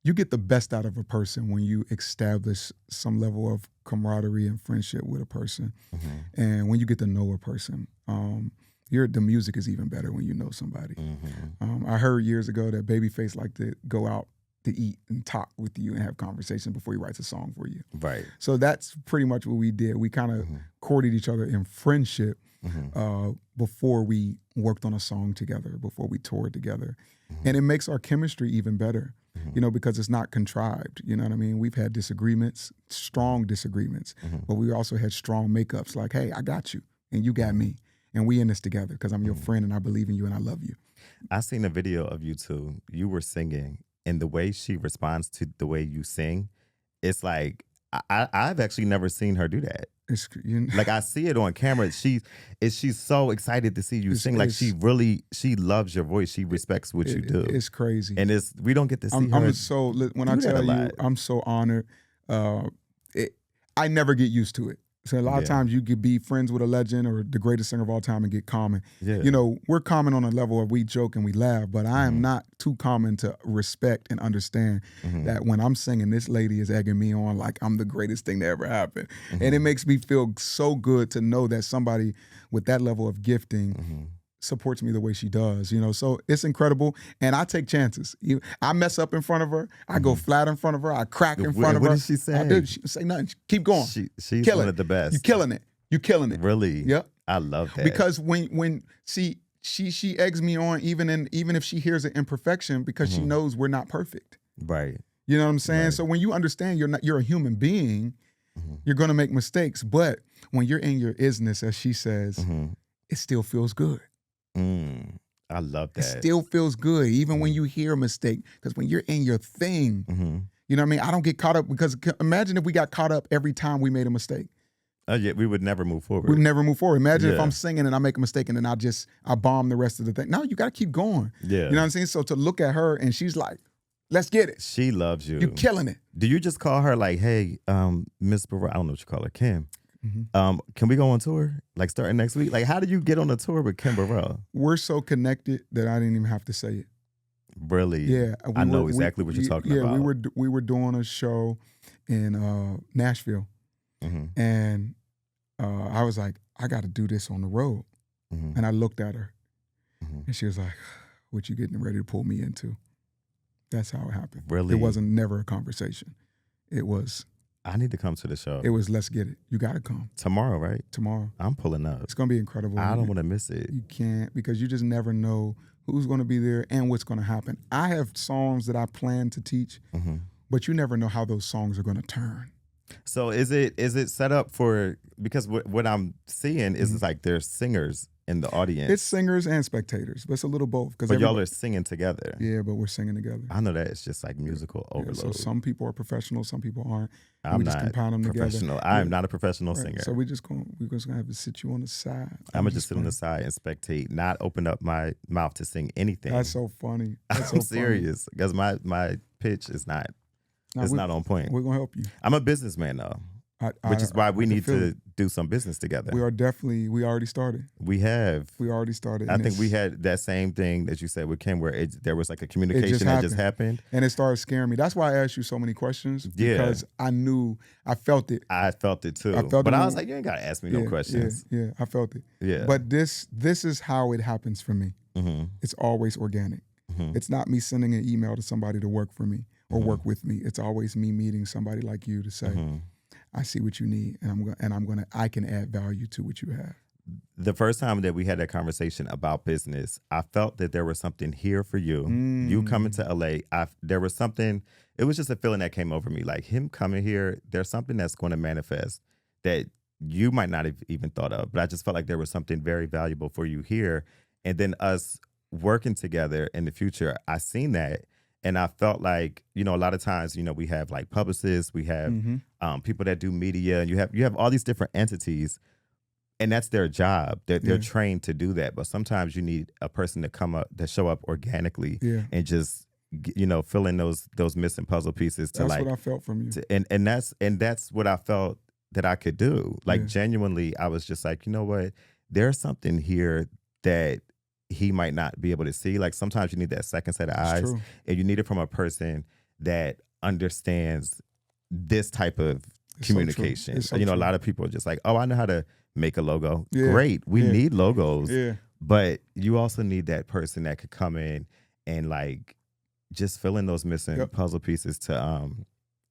you get the best out of a person when you establish some level of camaraderie and friendship with a person. Mhm. And when you get to know a person, the music is even better when you know somebody. Mhm. I heard years ago that Babyface liked to go out to eat and talk with you and have conversations before he writes a song for you. Right. So that's pretty much what we did. We kind of Mhm. courted each other in friendship Mhm. before we worked on a song together, before we toured together. Mhm. And it makes our chemistry even better, Mhm. you know, because it's not contrived. You know what I mean? We've had disagreements, strong disagreements, Mhm. but we also had strong makeups like, hey, I got you and you got me. And we in this together because I'm your Mhm. friend and I believe in you and I love you. I seen a video of you two. You were singing, and the way she responds to the way you sing, it's like I've actually never seen her do that. It's, you know, Like I see it on camera. She's so excited to see you It's- sing. Like it's- she loves your voice. She respects what you do. It's crazy. And we don't get to see her. I'm so, when I do that a tell you, lot. I'm so honored. I never get used to it. So a lot of Yeah. times you could be friends with a legend or the greatest singer of all time and get common. Yeah. You know, we're common on a level of we joke and we laugh, but I am Mhm. not too common to respect and understand Mhm. that when I'm singing, this lady is egging me on like I'm the greatest thing that ever happened. And it Mhm. makes me feel so good to know that somebody with that level of gifting Mhm. supports me the way she does, you know. So it's incredible, and I take chances. I mess up in front of her. I go flat in front of her. I crack in front of What her. did she say? I do. She say nothing. Keep going. She's Kill one it. of the best. You killing it. You killing it. Really? Yep. I love that. Because when she eggs me on, even if she hears an imperfection, because she knows we're not perfect. Right. You know what I'm saying? Right. So when you understand you're a human being, you're gonna make mistakes. But when you're in your isness, as she says, Mhm. it still feels good. I love It that. still feels good, even when you hear a mistake. Because when you're in your thing, Mhm. you know what I mean? I don't get caught up because imagine if we got caught up every time we made a mistake. Yeah, we would never move We forward. never move forward. Imagine if Yeah. I'm singing and I make a mistake and then I bomb the rest of the thing. No, you got to keep going. Yeah. You know what I'm saying? So to look at her and she's like, let's get it. She loves you. You killing it. Do you just call her like, hey, Miss Burrell, I don't know what you call her, Kim. Mm-hmm. Can we go on tour? Like starting next week? Like, how did you get on a tour with Kim Burrell? We're so connected that I didn't even have to say it. Really? Yeah. I know exactly what you're talking about. Yeah, we were doing a show in Nashville. Mm-hmm. And I was like, I got to do this on the road. Mm-hmm. And I looked at her Mm-hmm. and she was like, what you getting ready to pull me into? That's how it happened. Really? It wasn't never a conversation. It was, I need to come to the show. it was let's get it. You got to come. Tomorrow, right? Tomorrow. I'm pulling up. It's going to be incredible. I don't want to miss it. You can't, because you just never know who's going to be there and what's going to happen. I have songs that I plan to teach, Mm-hmm. but you never know how those songs are going to turn. So is it set up for, because what I'm seeing is it's like there's singers in the audience. It's singers and spectators, but it's a little both. But y'all are singing together. Yeah, but we're singing together. I know that it's just like musical overload. So some people are professional, some people aren't. I'm we just not compound them professional. together. I am not a professional singer. So we're just gonna have to sit you on the side. I'm gonna just sit on the side and spectate, not open up my mouth to sing anything. That's so funny. That's I'm so serious because my pitch is not not on point. We're gonna help you. I'm a businessman though, which is why we need to do some business together. We already started. We already started. I think we had that same thing that you said with Kim, where there was like a communication that just happened, and it started scaring me. That's why I asked you so many questions. Because I felt it. I felt it too. But I was like, you ain't gotta ask me no questions. Yeah, I felt it. Yeah. But this is how it happens for me. Mm-hmm. It's always organic. Mm-hmm. It's not me sending an email to somebody to work for me or work with me. It's always me meeting somebody like you to say, I see what you need, and I can add value to what you have. The first time that we had that conversation about business, I felt that there was something here for you. You coming to LA, there was something. It was just a feeling that came over me, like him coming here. There's something that's going to manifest that you might not have even thought of, but I just felt like there was something very valuable for you here, and then us working together in the future. I seen that. And I felt like, a lot of times, we have like publicists, we have people that do media, and you have all these different entities, and that's their job. They're trained to do that. But sometimes you need a person to come up, to show up organically, and just fill in those missing puzzle pieces. That's what I felt from you. And that's what I felt that I could do. Like genuinely, I was just like, you know what? There's something here that he might not be able to see. Like sometimes you need that second set of eyes, and you need it from a person that understands this type of communication. So a lot of people are just like, oh, I know how to make a logo. Great. We need logos. But you also need that person that could come in and like just fill in those missing puzzle pieces to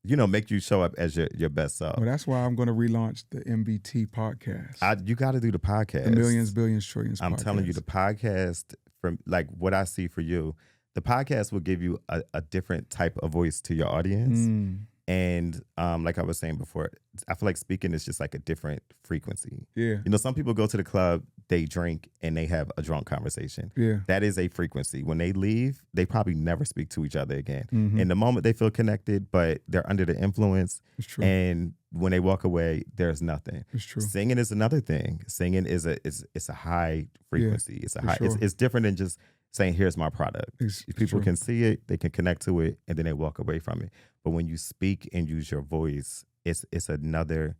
make you show up as your best self. Well, that's why I'm going to relaunch the MBT podcast. You got to do the podcast. The Millions, Billions, Trillions I'm podcast. telling you, the podcast, from like what I see for you, the podcast will give you a different type of voice to your audience. And like I was saying before, I feel like speaking is just like a different frequency. Yeah. Some people go to the club, they drink, and they have a drunk conversation. Yeah. That is a frequency. When they leave, they probably never speak to each other again. In the moment, they feel connected, but they're under the influence. It's true. And when they walk away, there's nothing. It's true. Singing is another thing. Singing is a high frequency. It's a high. Sure. It's different than just saying, here's my product. People true. can see it, they can connect to it, and then they walk away from it. But when you speak and use your voice, it's another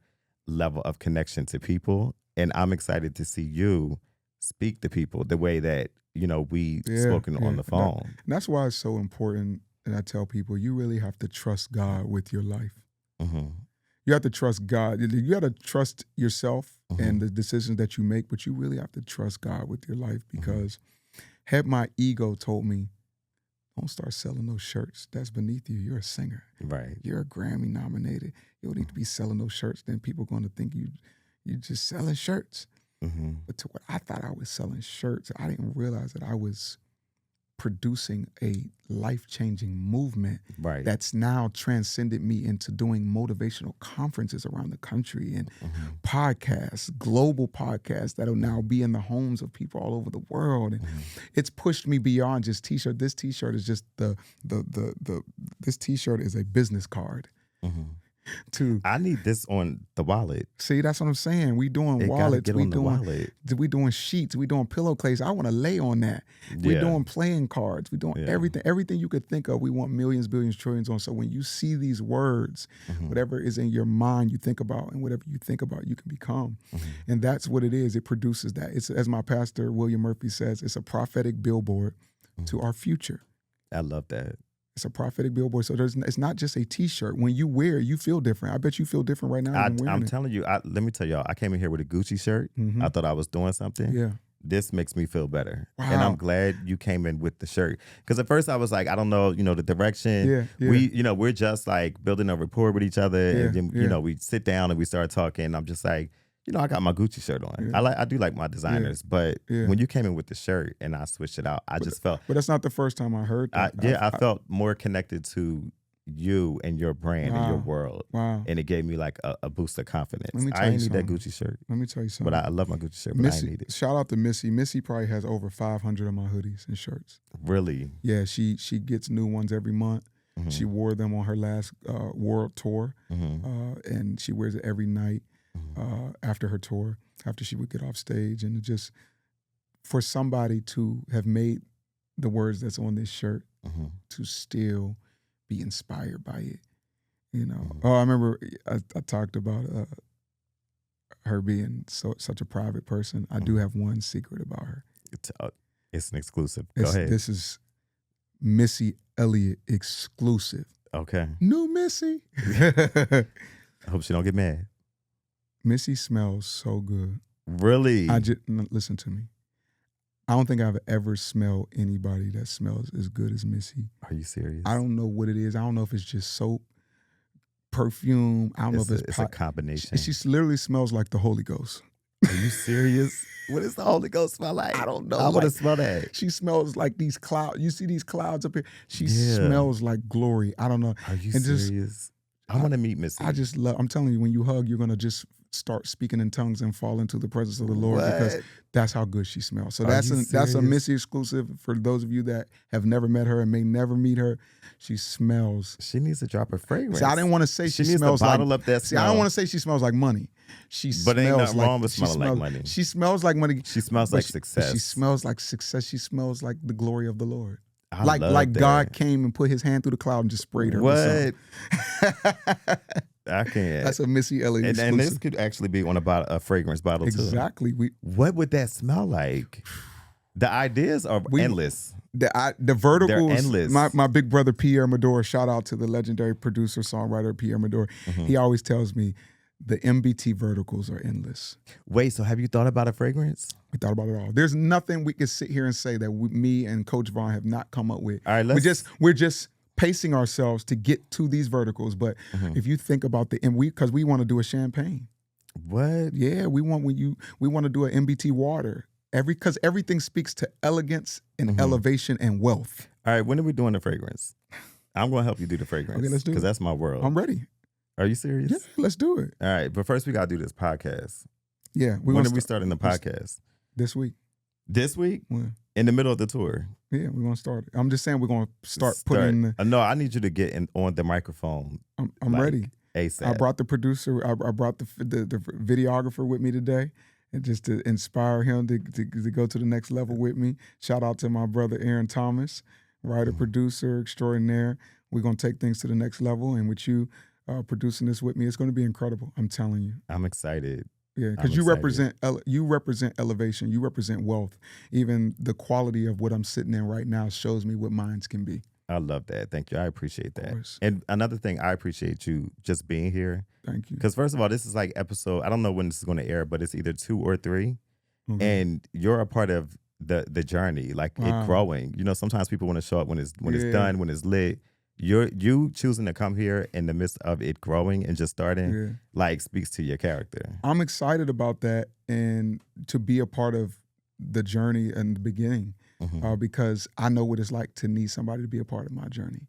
level of connection to people. And I'm excited to see you speak to people the way that, we spoken on the phone. And that's why it's so important. And I tell people, you really have to trust God with your life. You have to trust God. You have to trust yourself and the decisions that you make, but you really have to trust God with your life, because had my ego told me, don't start selling those shirts. That's beneath you. You're a singer. Right. You're a Grammy nominated. You don't need to be selling those shirts. Then people are going to think you're just selling shirts. But to what I thought I was selling shirts, I didn't realize that I was producing a life-changing movement that's now transcended me into doing motivational conferences around the country and podcasts, global podcasts that'll now be in the homes of people all over the world. And it's pushed me beyond just t-shirt. This t-shirt is just this t-shirt is a business card. too. I need this on the wallet. See, that's what I'm saying. We doing It gotta wallets. get We on the doing wallet. we doing sheets. We doing pillowcases. I want to lay on that. We Yeah. doing playing cards. We doing Yeah. everything you could think of. We want millions, billions, trillions on. So when you see these words, whatever is in your mind, you think about, and whatever you think about, you can become. And that's what it is. It produces that. It's, as my pastor William Murphy says, it's a prophetic billboard to our future. I love that. It's a prophetic billboard. So it's not just a T-shirt. When you wear it, you feel different. I bet you feel different right now. I'm telling you, let me tell y'all, I came in here with a Gucci shirt. I thought I was doing something. Yeah. This makes me feel better. Wow. And I'm glad you came in with the shirt. Because at first I was like, I don't know, the direction. Yeah. We're just like building a rapport with each other. And then, we sit down and we start talking. I'm just like, I got my Gucci shirt on. Yeah. I do like my designers. But when you came in with the shirt and I switched it out, I just felt. But that's not the first time I heard that. I felt more connected to you and your brand and your world. Wow. And it gave me like a boost of confidence. Let me tell I you ain't need that something. Gucci shirt. Let me tell you something. But I love my Gucci shirt, but I ain't need it. Shout out to Missy. Missy probably has over 500 of my hoodies and shirts. Really? Yeah, she gets new ones every month. She wore them on her last world tour, and she wears it every night after her tour, after she would get off stage. And just for somebody to have made the words that's on this shirt to still be inspired by it, Oh, I remember I talked about her being such a private person. I do have one secret about her. It's an exclusive. Go ahead. This is Missy Elliott exclusive. Okay. New Missy. I hope she don't get mad. Missy smells so good. Really? Listen to me. I don't think I've ever smelled anybody that smells as good as Missy. Are you serious? I don't know what it is. I don't know if it's just soap, perfume. I don't know if it's a combination. She literally smells like the Holy Ghost. Are you serious? What does the Holy Ghost smell like? I don't know. I want to smell that. She smells like these clouds. You see these clouds up here? She smells like glory. I don't know. Are you serious? I want to meet Missy. I'm telling you, when you hug, you're going to just start speaking in tongues and fall into the presence of the Lord because that's how good she smells. So that's a Missy exclusive for those of you that have never met her and may never meet her. She smells. She needs to drop a fragrance. See, I didn't want to say she needs smells to bottle up that smell. I don't want to say she smells like money. But ain't nothing wrong with smelling like money. She smells like money. She smells like success. She smells like success. She smells like the glory of the Lord. I love that. God came and put his hand through the cloud and just sprayed her. What? I can't. That's a Missy Elliott exclusive. And this could actually be on a fragrance bottle too. Exactly. What would that smell like? The ideas are endless. The verticals. They're endless. My big brother Pierre Medor, shout out to the legendary producer, songwriter Pierre Medor. He always tells me the MBT verticals are endless. Wait, so have you thought about a fragrance? We thought about it all. There's nothing we could sit here and say that me and Coach Vaughn have not come up with. All right, we're just pacing ourselves to get to these verticals. But if you think about because we want to do a champagne. What? Yeah, we want to do an MBT water. Because everything speaks to elegance and elevation and wealth. All right, when are we doing the fragrance? I'm going to help you do the fragrance. Okay, let's do it. Because that's my world. I'm ready. Are you serious? Yeah, let's do it. All right, but first we got to do this podcast. Yeah. When are we starting the podcast? This week. This week? Yeah. In the middle of the tour? Yeah, we're going to start it. I'm just saying we're going to start putting No, I need you to get on the microphone. I'm ready. ASAP. I brought the producer, I brought the videographer with me today. And just to inspire him to go to the next level with me. Shout out to my brother Aaron Thomas, writer, producer extraordinaire. We're going to take things to the next level. And with you producing this with me, it's going to be incredible. I'm telling you. I'm excited. Yeah, because you represent elevation. You represent wealth. Even the quality of what I'm sitting in right now shows me what minds can be. I love that. Thank you. I appreciate that. And another thing, I appreciate you just being here. Thank you. Because first of all, this is like episode, I don't know when this is going to air, but it's either 2 or 3. And you're a part of the journey, like it growing. Sometimes people want to show up when it's done, when it's lit. You choosing to come here in the midst of it growing and just starting, like speaks to your character. I'm excited about that and to be a part of the journey in the beginning because I know what it's like to need somebody to be a part of my journey.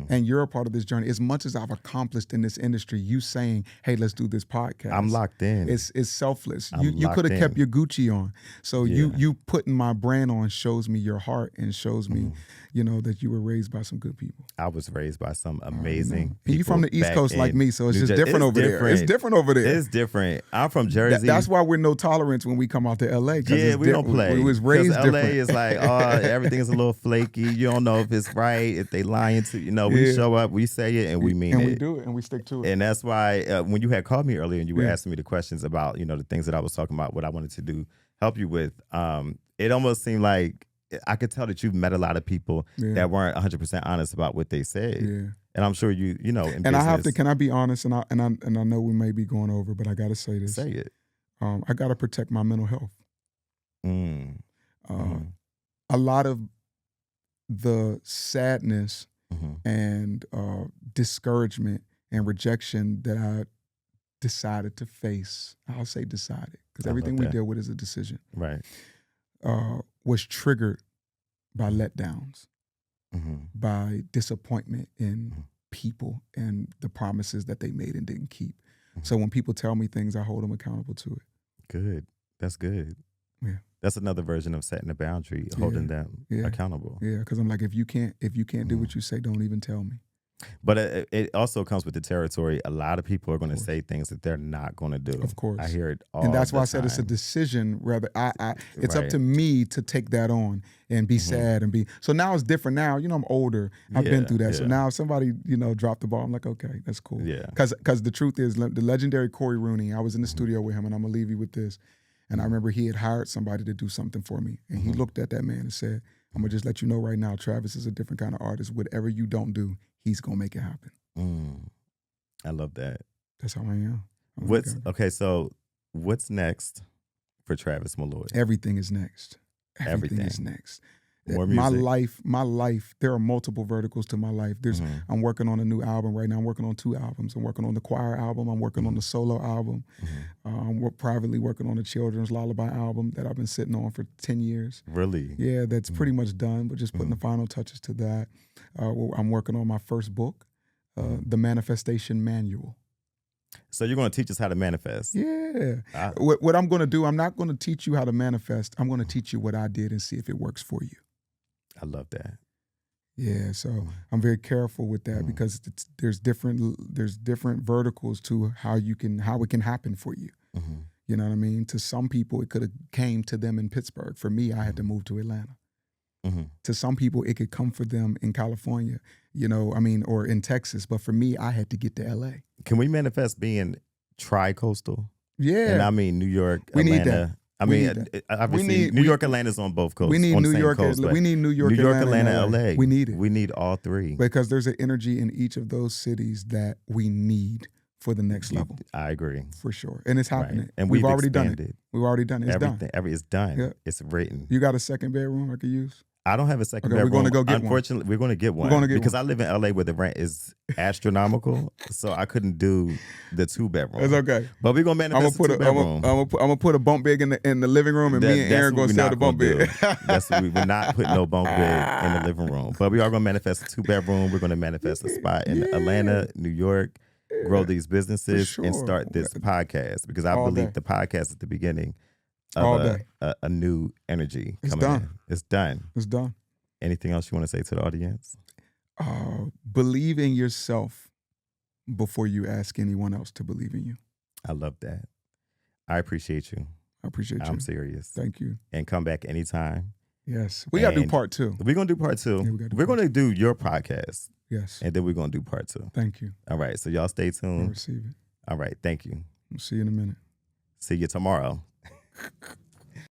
and you're a part of this journey. As much as I've accomplished in this industry, you saying, "Hey, let's do this podcast." I'm locked in. It's selfless. I'm You could have kept in. your Gucci on. So Yeah. you putting my brand on shows me your heart and shows me, that you were raised by some good people. I was raised by some amazing people. And you from the East back Coast like in me, so it's New just Jersey. different over there. It's different over there. It's different. I'm from Jersey. That's why we're no tolerance when we come out to LA. Yeah, we don't play. We was raised LA different. is like, everything is a little flaky. You don't know if it's right, if they lying to you. We show up, we say it, and we mean and it. we do it, and we stick to it. And that's why when you had called me earlier and you were asking me the questions about, the things that I was talking about, what I wanted to do, help you with, it almost seemed like I could tell that you've met a lot of people that weren't 100% honest about what they said. Yeah. And I'm sure in and business, I have to. Can I be honest? And I know we may be going over, but I got to say this. say it. I got to protect my mental health. A lot of the sadness and discouragement and rejection that I decided to face, I'll say decided, because everything we deal with is a decision, right? Was triggered by letdowns, by disappointment in people and the promises that they made and didn't keep. So when people tell me things, I hold them accountable to it. Good. That's good. Yeah. That's another version of setting a boundary, holding them accountable. Yeah, because I'm like, if you can't do what you say, don't even tell me. But it also comes with the territory. A lot of people are going to say things that they're not going to do. Of course. I hear it all and that's why I the said it's a time. decision. Rather, it's up Right. to me to take that on and be sad and be. So now it's different. Now I'm older. I've been through that. So now if somebody dropped the ball, I'm like, okay, that's cool. Yeah. Because the truth is, the legendary Corey Rooney. I was in the studio with him, and I'm gonna leave you with this. And I remember he had hired somebody to do something for me, and he looked at that man and said, "I'm gonna just let you know right now, Travis is a different kind of artist. Whatever you don't do, he's gonna make it happen." I love that. That's how I am. So what's next for Travis Malloy? Everything is next. Everything is Everything. next. More My music? life, there are multiple verticals to my life. I'm working on a new album right now. I'm working on 2 albums. I'm working on the choir album. I'm working on the solo album. I'm privately working on the children's lullaby album that I've been sitting on for 10 years. Really? Yeah, that's pretty much done, but just putting the final touches to that. I'm working on my first book, The Manifestation Manual. So you're going to teach us how to manifest? Yeah. What I'm going to do, I'm not going to teach you how to manifest. I'm going to teach you what I did and see if it works for you. I love that. Yeah, so I'm very careful with that because there's different verticals to how it can happen for you. You know what I mean? To some people, it could have came to them in Pittsburgh. For me, I had to move to Atlanta. To some people, it could come for them in California, or in Texas. But for me, I had to get to LA. Can we manifest being tri-coastal? Yeah. And I mean New York, We need Atlanta. that. I We mean, need that. obviously, New York, Atlanta's on both coasts. We need on the New same York. coast, but We need New York, Atlanta, and LA. We need it. We need all three. Because there's an energy in each of those cities that we need for the next level. I agree. For sure. And it's happening. Right. And we've we've already done it. expanded. We've already done it. It's done. It's done. Yeah. It's written. You got a second bedroom I could use? I don't have a second Okay, bedroom. we're gonna go get one. Unfortunately, we're going to get one. We're gonna get because one. I live in LA where the rent is astronomical, so I couldn't do the 2-bedroom. It's okay. But we're gonna I'm manifest gonna a 2-bedroom. I'm gonna put a bunk bed in the living room, and me and Aaron gonna sell the bunk bed. That's what we're not putting no bunk bed in the living room. But we are gonna manifest a 2-bedroom. We're gonna manifest a spot in Atlanta, New York, grow these businesses, and sure. start this podcast because I All believe day. the podcast is the beginning All of day. a new energy It's coming done. in. It's done. It's done. Anything else you want to say to the audience? Believe in yourself before you ask anyone else to believe in you. I love that. I appreciate you. I appreciate you. I'm serious. Thank you. And come back anytime. Yes. We got to do And part 2. We're going to do part 2. Yeah, we gotta do We're part going to do your podcast, Yes. and then we're going to do part 2. Thank you. All right. So y'all stay I tuned. receive it. All right. Thank you. We'll see you in a minute. See you tomorrow.